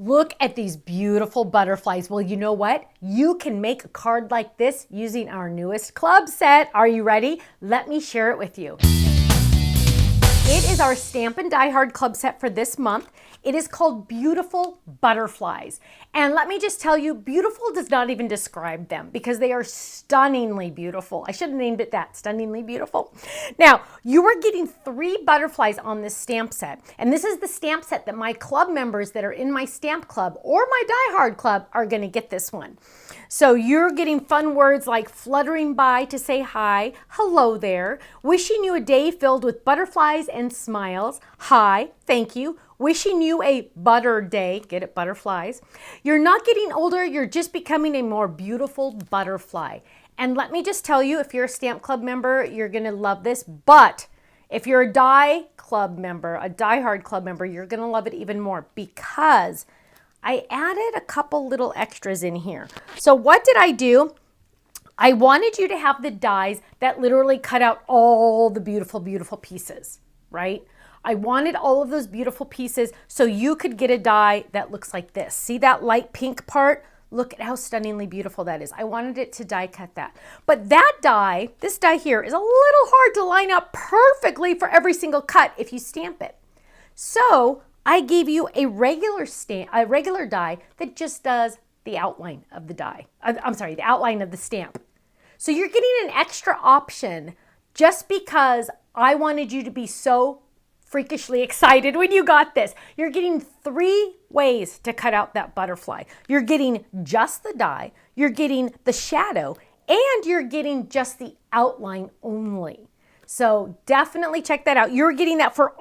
Look at these beautiful butterflies. Well, you know what? You can make a card like this using our newest club set. Are you ready? Let me share it with you. It is our Stamp and Die Hard club set for this month. It is called Beautiful Butterflies. And let me just tell you, beautiful does not even describe them because they are stunningly beautiful. I should have named it that, stunningly beautiful. Now, you are getting 3 butterflies on this stamp set. And this is the stamp set that my club members that are in my stamp club or my Die Hard club are gonna get this one. So you're getting fun words like fluttering by to say hi, hello there, wishing you a day filled with butterflies and smiles, hi, thank you, wishing you a butter day, get it, butterflies. You're not getting older, you're just becoming a more beautiful butterfly. And let me just tell you, if you're a Stamp Club member, you're gonna love this, but if you're a Die Club member, a Die Hard Club member, you're gonna love it even more because I added a couple little extras in here. So what did I do? I wanted you to have the dies that literally cut out all the beautiful, beautiful pieces, right? I wanted all of those beautiful pieces so you could get a die that looks like this. See that light pink part? Look at how stunningly beautiful that is. I wanted it to die cut that. But that die, this die here, is a little hard to line up perfectly for every single cut if you stamp it. So I gave you a regular die that just does the outline of the die. I'm sorry, the outline of the stamp. So you're getting an extra option just because I wanted you to be so freakishly excited when you got this. You're getting 3 ways to cut out that butterfly. You're getting just the die, you're getting the shadow, and you're getting just the outline only. So definitely check that out. You're getting that for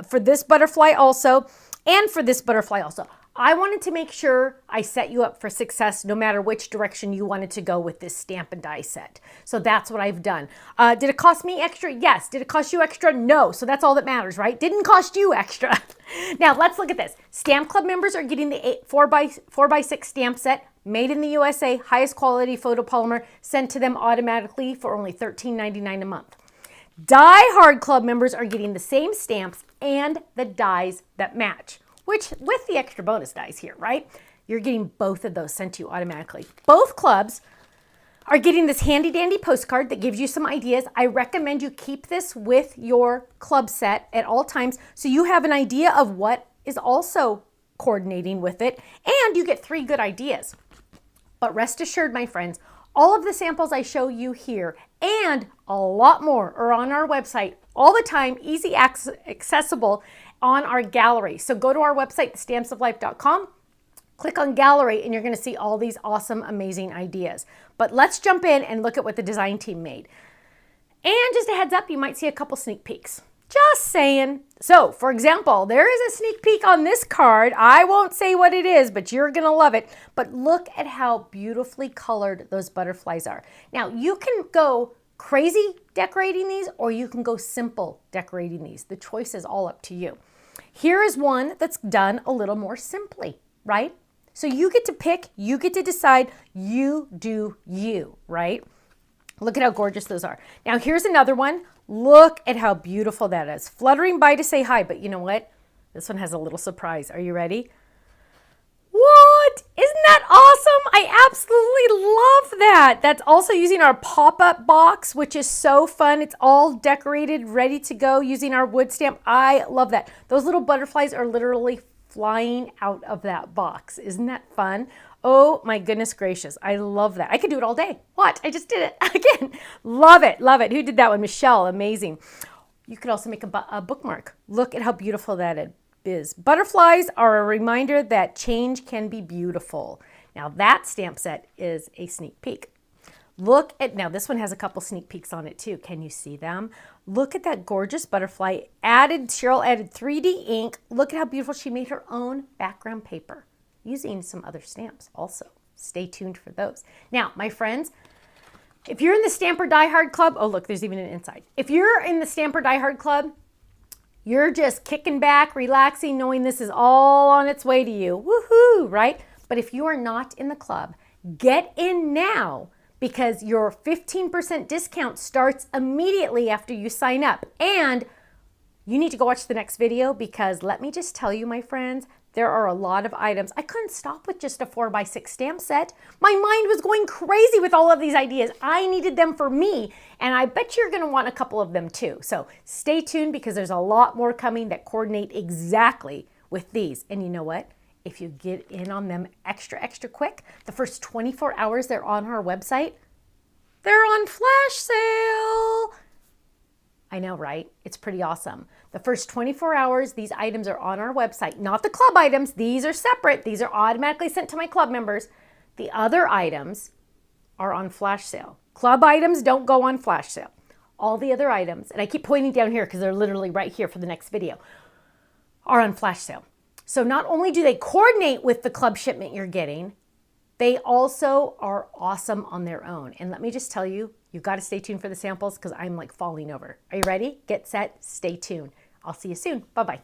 for this butterfly also, and for this butterfly also. I wanted to make sure I set you up for success no matter which direction you wanted to go with this stamp and die set. So that's what I've done. Did it cost me extra? Yes. Did it cost you extra? No. So that's all that matters, right? Didn't cost you extra. Now let's look at this. Stamp Club members are getting the 4x6 stamp set, made in the USA, highest quality photopolymer, sent to them automatically for only $13.99 a month. Die Hard Club members are getting the same stamps and the dies that match, which with the extra bonus dies here, right? You're getting both of those sent to you automatically. Both clubs are getting this handy dandy postcard that gives you some ideas. I recommend you keep this with your club set at all times so you have an idea of what is also coordinating with it, and you get 3 good ideas. But rest assured, my friends, all of the samples I show you here and a lot more are on our website all the time, easy accessible on our gallery. So go to our website, stampsoflife.com, click on gallery, and you're gonna see all these awesome, amazing ideas. But let's jump in and look at what the design team made. And just a heads up, you might see a couple sneak peeks. Just saying. So, for example, there is a sneak peek on this card. I won't say what it is, but you're gonna love it. But look at how beautifully colored those butterflies are. Now, you can go crazy decorating these, or you can go simple decorating these. The choice is all up to you. Here is one that's done a little more simply, right? So you get to pick, you get to decide, you do you, right? Look at how gorgeous those are. Now here's another one. Look at how beautiful that is. Fluttering by to say hi, but you know what? This one has a little surprise. Are you ready? What? Isn't that awesome? I absolutely love that. That's also using our pop-up box, which is so fun. It's all decorated, ready to go using our wood stamp. I love that. Those little butterflies are literally flying out of that box. Isn't that fun? Oh my goodness gracious. I love that. I could do it all day. What? I just did it again. Love it. Love it. Who did that one? Michelle. Amazing. You could also make a bookmark. Look at how beautiful that is. Butterflies are a reminder that change can be beautiful. Now that stamp set is a sneak peek. Look at, now this one has a couple sneak peeks on it too. Can you see them? Look at that gorgeous butterfly. Cheryl added 3D ink. Look at how beautiful she made her own background paper using some other stamps also. Stay tuned for those. Now, my friends, if you're in the Stamp or Die Hard Club, oh look, there's even an inside. If you're in the Stamp or Die Hard Club, you're just kicking back, relaxing, knowing this is all on its way to you. Woohoo, right? But if you are not in the club, get in now because your 15% discount starts immediately after you sign up. And you need to go watch the next video because let me just tell you, my friends, There are a lot of items. I couldn't stop with just a 4x6 stamp set. My mind was going crazy with all of these ideas. I needed them for me, and I bet you're gonna want a couple of them too. So stay tuned because there's a lot more coming that coordinate exactly with these. And you know what? If you get in on them extra quick, the first 24 hours they're on our website, they're on flash sale. I know, right? It's pretty awesome. The first 24 hours, these items are on our website. Not the club items. These are separate. These are automatically sent to my club members. The other items are on flash sale. Club items don't go on flash sale. All the other items, and I keep pointing down here because they're literally right here for the next video, are on flash sale. So not only do they coordinate with the club shipment you're getting, they also are awesome on their own. And let me just tell you, you've got to stay tuned for the samples because I'm like falling over. Are you ready? Get set, stay tuned. I'll see you soon. Bye-bye.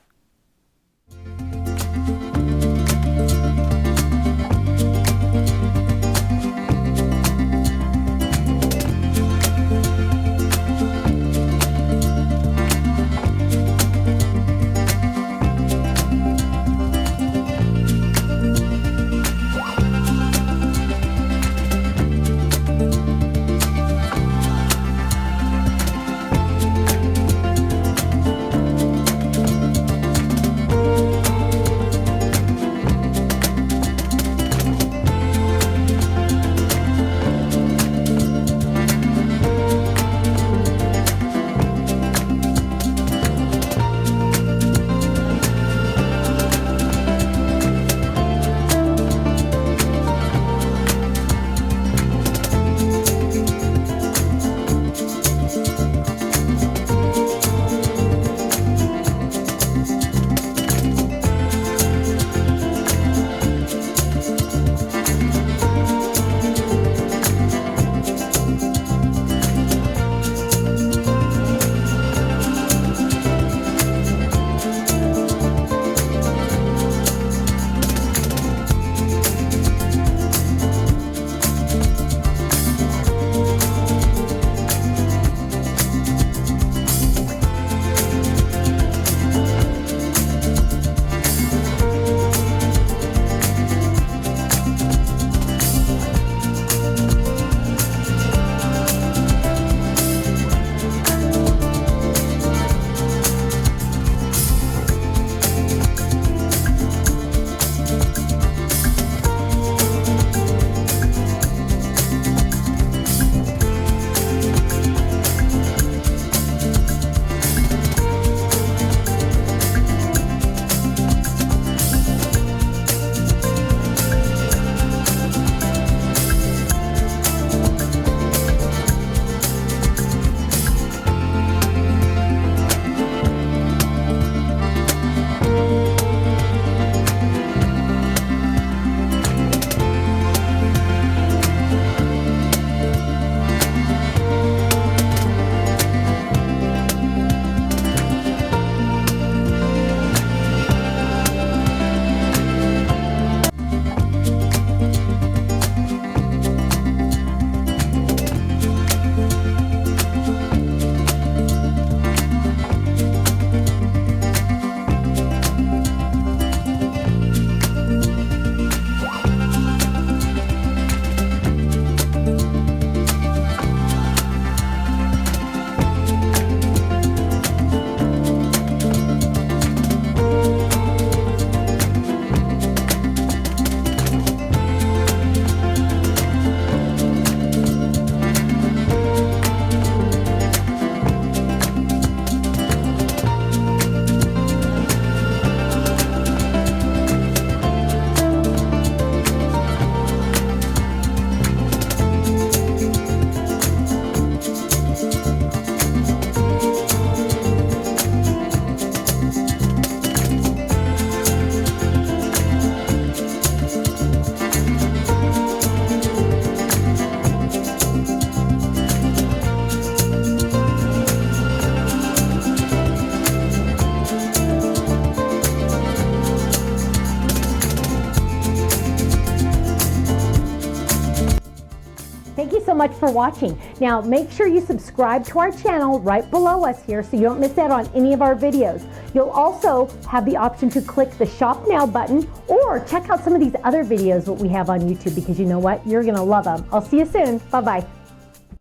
so much for watching. Now, make sure you subscribe to our channel right below us here so you don't miss out on any of our videos. You'll also have the option to click the Shop Now button or check out some of these other videos that we have on YouTube, because you know what? You're gonna love them. I'll see you soon. Bye-bye.